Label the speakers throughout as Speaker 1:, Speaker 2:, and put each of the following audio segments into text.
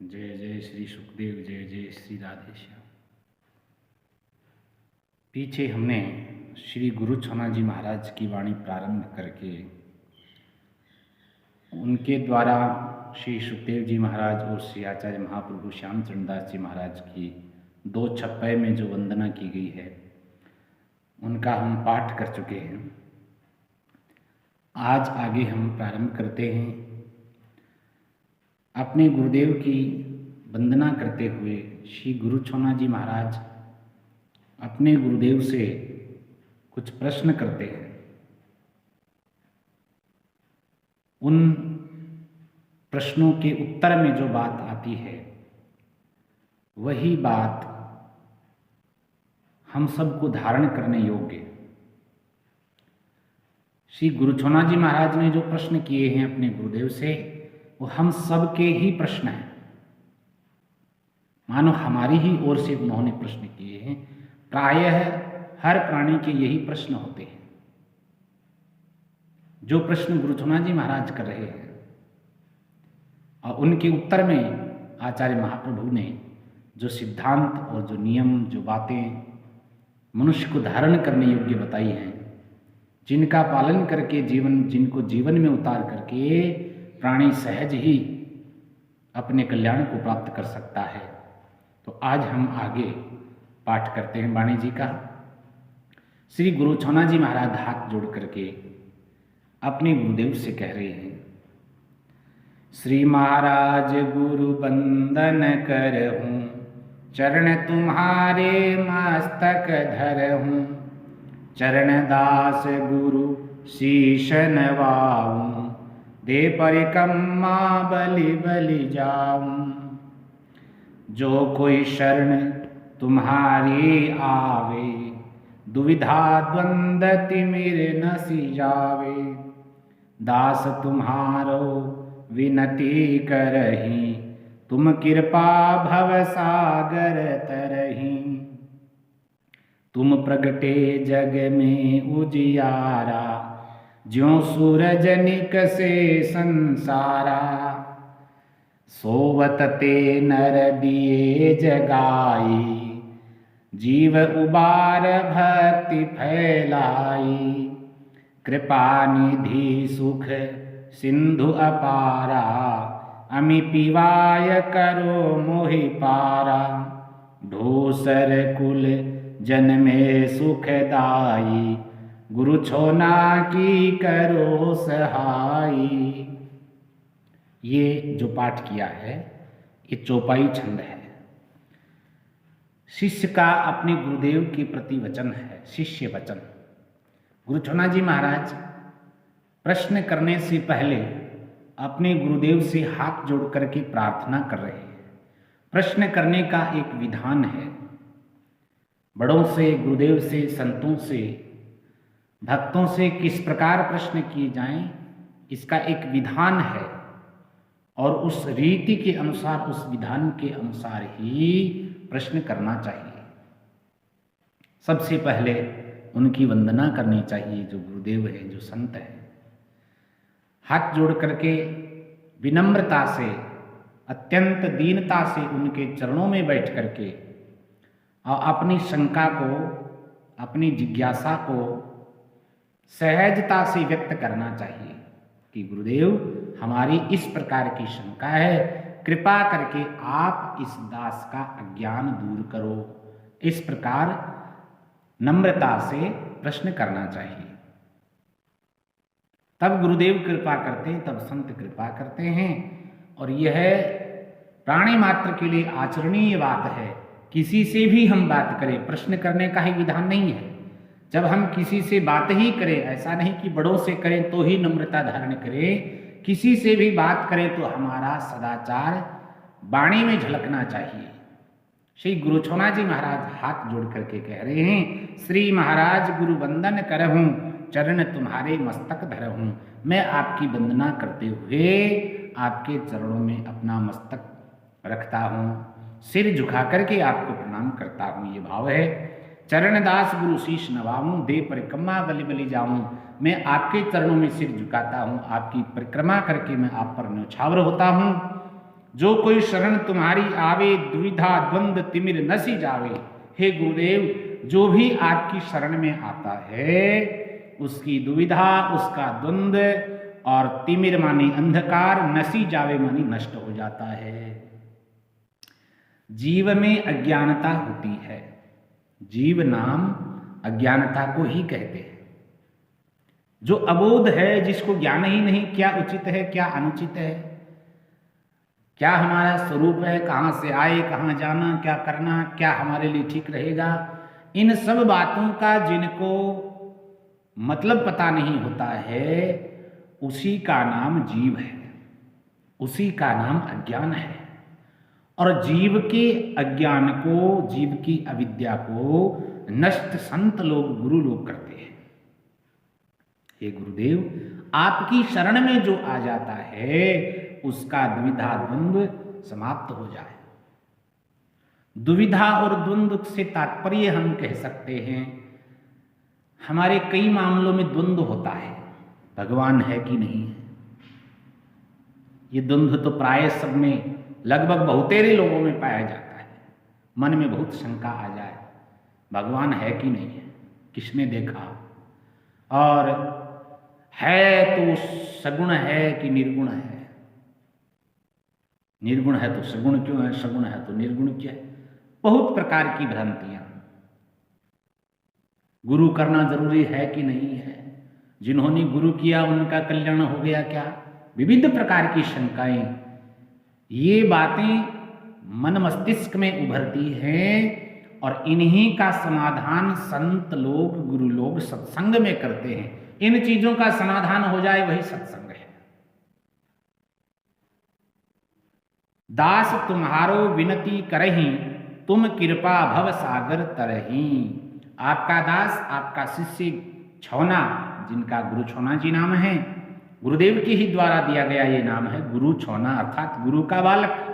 Speaker 1: जय जय श्री सुखदेव, जय जय श्री राधेश्याम। पीछे हमने श्री गुरु छोना जी महाराज की वाणी प्रारंभ करके उनके द्वारा श्री सुखदेव जी महाराज और श्री आचार्य महाप्रभु श्यामचरण दास जी महाराज की 2 छप्पे में जो वंदना की गई है उनका हम पाठ कर चुके हैं। आज आगे हम प्रारंभ करते हैं। अपने गुरुदेव की वंदना करते हुए श्री गुरु छोना जी महाराज अपने गुरुदेव से कुछ प्रश्न करते हैं। उन प्रश्नों के उत्तर में जो बात आती है वही बात हम सबको धारण करने योग्य। श्री गुरु छोना जी महाराज ने जो प्रश्न किए हैं अपने गुरुदेव से वो हम सबके ही प्रश्न हैं। मानो हमारी ही ओर से उन्होंने प्रश्न किए हैं। प्रायः हर प्राणी के यही प्रश्न होते हैं। जो प्रश्न गुरु छोना जी महाराज कर रहे हैं और उनके उत्तर में आचार्य महाप्रभु ने जो सिद्धांत और जो नियम, जो बातें मनुष्य को धारण करने योग्य बताई हैं, जिनका पालन करके जिनको जीवन में उतार करके प्राणी सहज ही अपने कल्याण को प्राप्त कर सकता है। तो आज हम आगे पाठ करते हैं वाणी जी का। श्री गुरु छोना जी महाराज हाथ जोड़ करके अपने गुरुदेव से कह रहे हैं, श्री महाराज गुरु वंदन करहूँ, चरण तुम्हारे मस्तक धरहूँ, चरण दास गुरु शीश नवाऊँ, दे परिक्रमा बलि बलि जाऊँ। जो कोई शरण तुम्हारी आवे, दुविधा द्वंद तिमिर नसी जावे। दास तुम्हारो विनती करही, तुम कृपा भव सागर तरही। तुम प्रगटे जग में उजियारा, ज्यों सूरज निकसे संसारा। सोवत ते नर दिए जगाई, जीव उबार भक्ति फैलाई। कृपा निधि सुख सिंधु अपारा, अमि पिवाय करो मोहि पारा। ढोसर कुल जन्मे सुखदाई, गुरु छोना की करो सहाई। ये जो पाठ किया है ये चौपाई छंद है। शिष्य का अपने गुरुदेव के प्रति वचन है, शिष्य वचन। गुरु छोना जी महाराज प्रश्न करने से पहले अपने गुरुदेव से हाथ जोड़ करके प्रार्थना कर रहे हैं। प्रश्न करने का एक विधान है। बड़ों से, गुरुदेव से, संतों से, भक्तों से किस प्रकार प्रश्न किए जाएं, इसका एक विधान है और उस रीति के अनुसार, उस विधान के अनुसार ही प्रश्न करना चाहिए। सबसे पहले उनकी वंदना करनी चाहिए, जो गुरुदेव हैं, जो संत हैं। हाथ जोड़ करके विनम्रता से, अत्यंत दीनता से उनके चरणों में बैठ करके और अपनी शंका को, अपनी जिज्ञासा को सहजता से व्यक्त करना चाहिए कि गुरुदेव हमारी इस प्रकार की शंका है, कृपा करके आप इस दास का अज्ञान दूर करो। इस प्रकार नम्रता से प्रश्न करना चाहिए। तब गुरुदेव कृपा करते हैं, तब संत कृपा करते हैं। और यह प्राणी मात्र के लिए आचरणीय बात है। किसी से भी हम बात करें, प्रश्न करने का ही विधान नहीं है। जब हम किसी से बात ही करें, ऐसा नहीं कि बड़ों से करें तो ही नम्रता धारण करें, किसी से भी बात करें तो हमारा सदाचार वाणी में झलकना चाहिए। श्री गुरु छोना जी महाराज हाथ जोड़ करके कह रहे हैं, श्री महाराज गुरु वंदन करहूँ, चरण तुम्हारे मस्तक धरहूँ। मैं आपकी वंदना करते हुए आपके चरणों में अपना मस्तक रखता हूँ, सिर झुका करके आपको प्रणाम करता हूँ, ये भाव है। चरण दास गुरु शीश नवाऊँ, दे परिक्रमा बलि बलि जाऊँ। मैं आपके चरणों में सिर झुकाता हूँ, आपकी परिक्रमा करके मैं आप पर न्यौछावर होता हूँ। जो कोई शरण तुम्हारी आवे, दुविधा द्वंद तिमिर नसी जावे। हे गुरुदेव, जो भी आपकी शरण में आता है उसकी दुविधा, उसका द्वंद और तिमिर मानी अंधकार, नसी जावे मानी नष्ट हो जाता है। जीव में अज्ञानता होती है, जीव नाम अज्ञानता को ही कहते हैं। जो अबोध है, जिसको ज्ञान ही नहीं क्या उचित है क्या अनुचित है, क्या हमारा स्वरूप है, कहाँ से आए, कहाँ जाना, क्या करना, क्या हमारे लिए ठीक रहेगा, इन सब बातों का जिनको मतलब पता नहीं होता है, उसी का नाम जीव है, उसी का नाम अज्ञान है। और जीव के अज्ञान को, जीव की अविद्या को नष्ट संत लोग, गुरु लोग करते हैं। हे गुरुदेव, आपकी शरण में जो आ जाता है उसका दुविधा द्वंद्व समाप्त हो जाए। दुविधा और द्वंद्व से तात्पर्य हम कह सकते हैं, हमारे कई मामलों में द्वंद्व होता है, भगवान है कि नहीं है। ये द्वंद्व तो प्राय सब में, लगभग बहुतेरे लोगों में पाया जाता है। मन में बहुत शंका आ जाए, भगवान है कि नहीं है, किसने देखा, और है तो सगुण है कि निर्गुण है, निर्गुण है तो सगुण क्यों है, सगुण है तो निर्गुण क्यों है। बहुत प्रकार की भ्रांतियां। गुरु करना जरूरी है कि नहीं है, जिन्होंने गुरु किया उनका कल्याण हो गया क्या, विविध प्रकार की शंकाएं, ये बातें मन मस्तिष्क में उभरती हैं और इन्हीं का समाधान संत लोग, गुरु लोग सत्संग में करते हैं। इन चीजों का समाधान हो जाए वही सत्संग है। दास तुम्हारो विनती करही, तुम कृपा भव सागर तरही। आपका दास, आपका शिष्य छौना, जिनका गुरु छौना जी नाम है, गुरुदेव के ही द्वारा दिया गया ये नाम है गुरु छौना, अर्थात गुरु का बालक।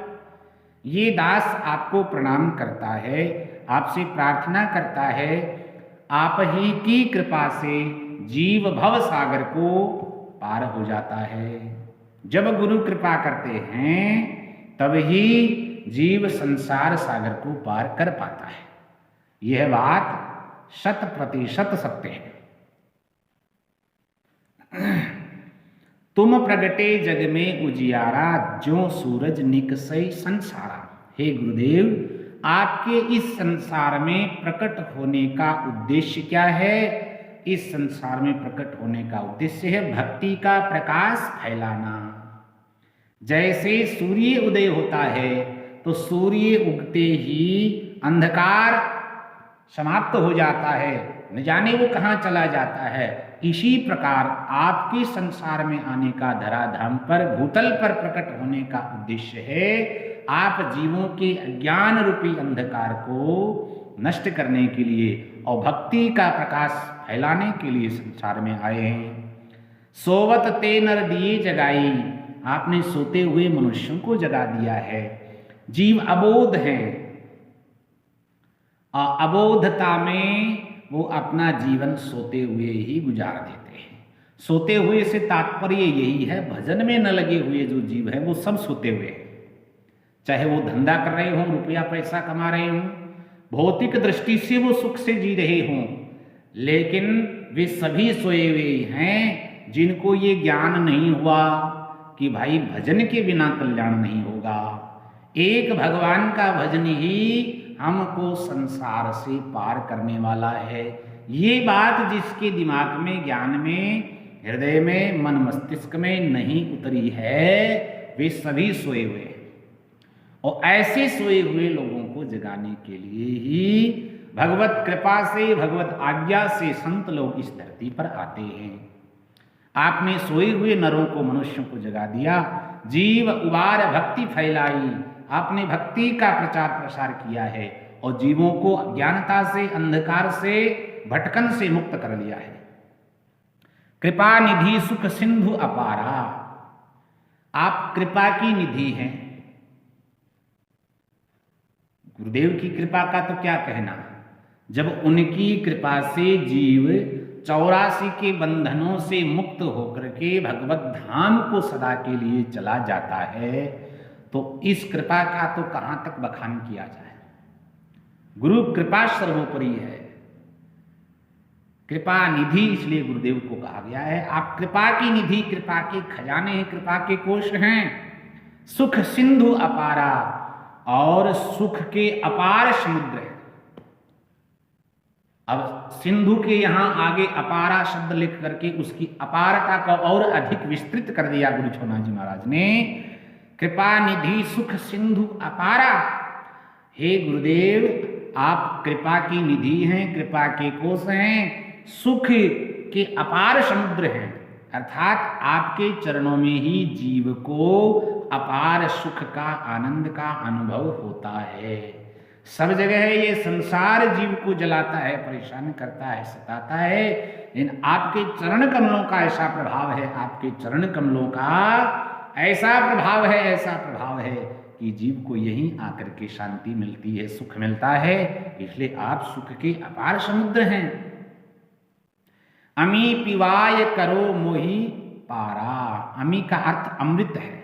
Speaker 1: ये दास आपको प्रणाम करता है, आपसे प्रार्थना करता है, आप ही की कृपा से जीव भव सागर को पार हो जाता है। जब गुरु कृपा करते हैं तब ही जीव संसार सागर को पार कर पाता है। यह बात 100% सत्य है। तुम प्रगटे जग में उजियारा, ज्यों सूरज निकसई संसारा। हे गुरुदेव, आपके इस संसार में प्रकट होने का उद्देश्य क्या है? इस संसार में प्रकट होने का उद्देश्य है भक्ति का प्रकाश फैलाना। जैसे सूर्य उदय होता है तो सूर्य उगते ही अंधकार समाप्त हो जाता है, न जाने वो कहाँ चला जाता है। इसी प्रकार आपके संसार में आने का, धराधाम पर, भूतल पर प्रकट होने का उद्देश्य है आप जीवों के अज्ञान रूपी अंधकार को नष्ट करने के लिए और भक्ति का प्रकाश फैलाने के लिए संसार में आए हैं। सोवत ते नर दिए जगाई, आपने सोते हुए मनुष्यों को जगा दिया है। जीव अबोध है और अबोधता में वो अपना जीवन सोते हुए ही गुजार देते हैं। सोते हुए से तात्पर्य यही है, भजन में न लगे हुए जो जीव है वो सब सोते हुए हैं। चाहे वो धंधा कर रहे हों, रुपया पैसा कमा रहे हों, भौतिक दृष्टि से वो सुख से जी रहे हों, लेकिन वे सभी सोए हुए हैं जिनको ये ज्ञान नहीं हुआ कि भाई भजन के बिना कल्याण नहीं होगा। एक भगवान का भजन ही हमको संसार से पार करने वाला है। ये बात जिसके दिमाग में, ज्ञान में, हृदय में, मन मस्तिष्क में नहीं उतरी है, वे सभी सोए हुए हैं। और ऐसे सोए हुए लोगों को जगाने के लिए ही भगवत कृपा से, भगवत आज्ञा से संत लोग इस धरती पर आते हैं। आपने सोए हुए नरों को, मनुष्यों को जगा दिया, जीव उबार भक्ति फैलाई, आपने भक्ति का प्रचार प्रसार किया है और जीवों को अज्ञानता से, अंधकार से, भटकन से मुक्त कर लिया है। कृपा निधि सुख सिंधु अपारा, आप कृपा की निधि हैं। गुरुदेव की कृपा का तो क्या कहना, जब उनकी कृपा से जीव 84 के बंधनों से मुक्त होकर के भगवत धाम को सदा के लिए चला जाता है, तो इस कृपा का तो कहाँ तक बखान किया जाए। गुरु कृपा सर्वोपरि है। कृपा निधि इसलिए गुरुदेव को कहा गया है, आप कृपा की निधि, कृपा के खजाने हैं, कृपा के कोष हैं। सुख सिंधु अपारा, और सुख के अपार समुद्र है। अब सिंधु के यहां आगे अपारा शब्द लिख करके उसकी अपारता को और अधिक विस्तृत कर दिया गुरु छोना जी महाराज ने। कृपा निधि सुख सिंधु अपारा, हे गुरुदेव आप कृपा की निधि हैं, कृपा के कोष हैं, सुख के अपार समुद्र हैं। अर्थात आपके चरणों में ही जीव को अपार सुख का, आनंद का अनुभव होता है। सब जगह है ये संसार जीव को जलाता है, परेशान करता है, सताता है, लेकिन आपके चरण कमलों का ऐसा प्रभाव है, आपके चरण कमलों का ऐसा प्रभाव है, ऐसा प्रभाव है कि जीव को यहीं आकर के शांति मिलती है, सुख मिलता है। इसलिए आप सुख के अपार समुद्र हैं। अमी पिवाय करो मोहि पारा, अमी का अर्थ अमृत है,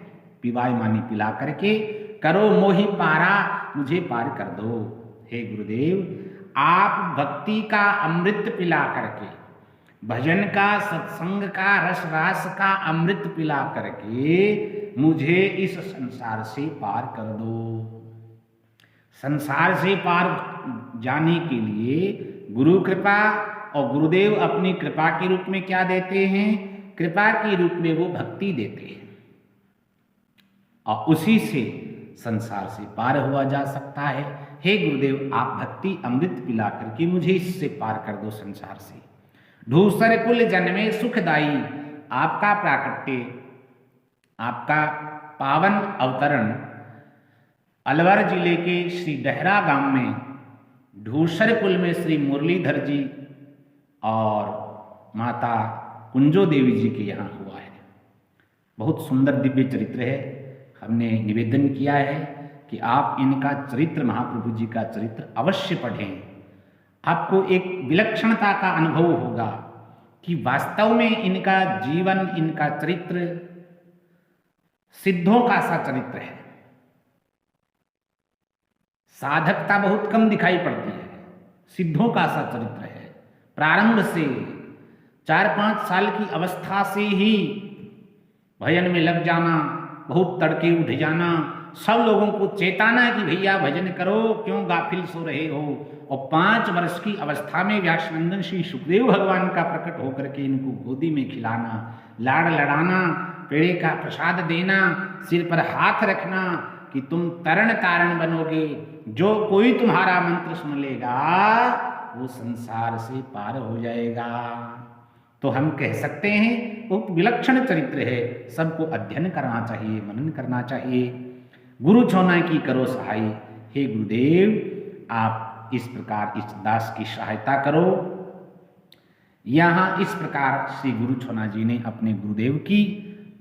Speaker 1: पिवाय माने पिला करके, करो मोहि पारा मुझे पार कर दो। हे गुरुदेव आप भक्ति का अमृत पिला करके, भजन का, सत्संग का, रस रास का अमृत पिला करके मुझे इस संसार से पार कर दो। संसार से पार जाने के लिए गुरु कृपा, और गुरुदेव अपनी कृपा के रूप में क्या देते हैं? कृपा के रूप में वो भक्ति देते हैं, और उसी से संसार से पार हुआ जा सकता है। हे गुरुदेव आप भक्ति अमृत पिला करके मुझे इससे पार कर दो संसार से। धूसर कुल जन्मे सुखदाई, आपका प्राकट्य, आपका पावन अवतरण अलवर जिले के श्री डहरा गांव में धूसर कुल में श्री मुरलीधर जी और माता कुंजो देवी जी के यहाँ हुआ है। बहुत सुंदर दिव्य चरित्र है। हमने निवेदन किया है कि आप इनका चरित्र, महाप्रभु जी का चरित्र अवश्य पढ़ें। आपको एक विलक्षणता का अनुभव होगा कि वास्तव में इनका जीवन, इनका चरित्र सिद्धों का सा चरित्र है। साधकता बहुत कम दिखाई पड़ती है, सिद्धों का सा चरित्र है। प्रारंभ से 4-5 साल की अवस्था से ही भजन में लग जाना, बहुत तड़के उठ जाना, सब लोगों को चेताना कि भैया भजन करो, क्यों गाफिल सो रहे हो। और 5 वर्ष की अवस्था में व्यासनंदन श्री सुखदेव भगवान का प्रकट होकर के इनको गोदी में खिलाना, लाड़ लड़ाना, पेड़े का प्रसाद देना, सिर पर हाथ रखना कि तुम तरण तारण बनोगे, जो कोई तुम्हारा मंत्र सुन लेगा वो संसार से पार हो जाएगा। तो हम कह सकते हैं वो विलक्षण चरित्र है, सबको अध्ययन करना चाहिए, मनन करना चाहिए। गुरु छोना की करो सहाय, हे गुरुदेव आप इस प्रकार इस दास की सहायता करो। यहाँ इस प्रकार श्री गुरु छोना जी ने अपने गुरुदेव की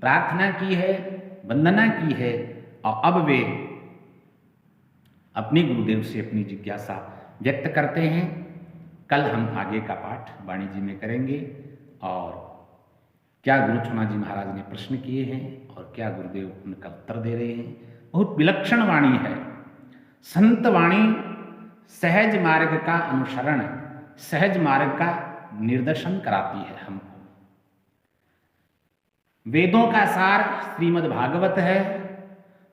Speaker 1: प्रार्थना की है, वंदना की है, और अब वे अपने गुरुदेव से अपनी जिज्ञासा व्यक्त करते हैं। कल हम आगे का पाठ वाणी जी में करेंगे, और क्या गुरु छोना जी महाराज ने प्रश्न किए हैं और क्या गुरुदेव उनका उत्तर दे रहे हैं। बहुत विलक्षण वाणी है, संत वाणी सहज मार्ग का अनुसरण, सहज मार्ग का निर्देशन कराती है हमको। वेदों का सार श्रीमद् भागवत है,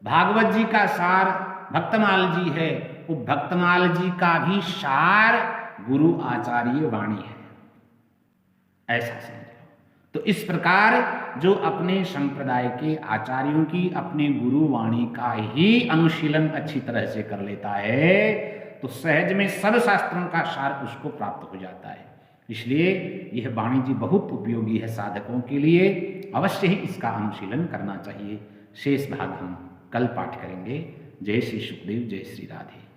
Speaker 1: भागवत जी का सार भक्तमाल जी है, वो भक्तमाल जी का भी सार गुरु आचार्य वाणी है, ऐसा समझ लो। तो इस प्रकार जो अपने संप्रदाय के आचार्यों की अपने गुरु वाणी का ही अनुशीलन अच्छी तरह से कर लेता है, तो सहज में सब शास्त्रों का सार उसको प्राप्त हो जाता है। इसलिए यह वाणी जी बहुत उपयोगी है साधकों के लिए, अवश्य ही इसका अनुशीलन करना चाहिए। शेष भाग हम कल पाठ करेंगे। जय श्री सुखदेव, जय श्री राधे।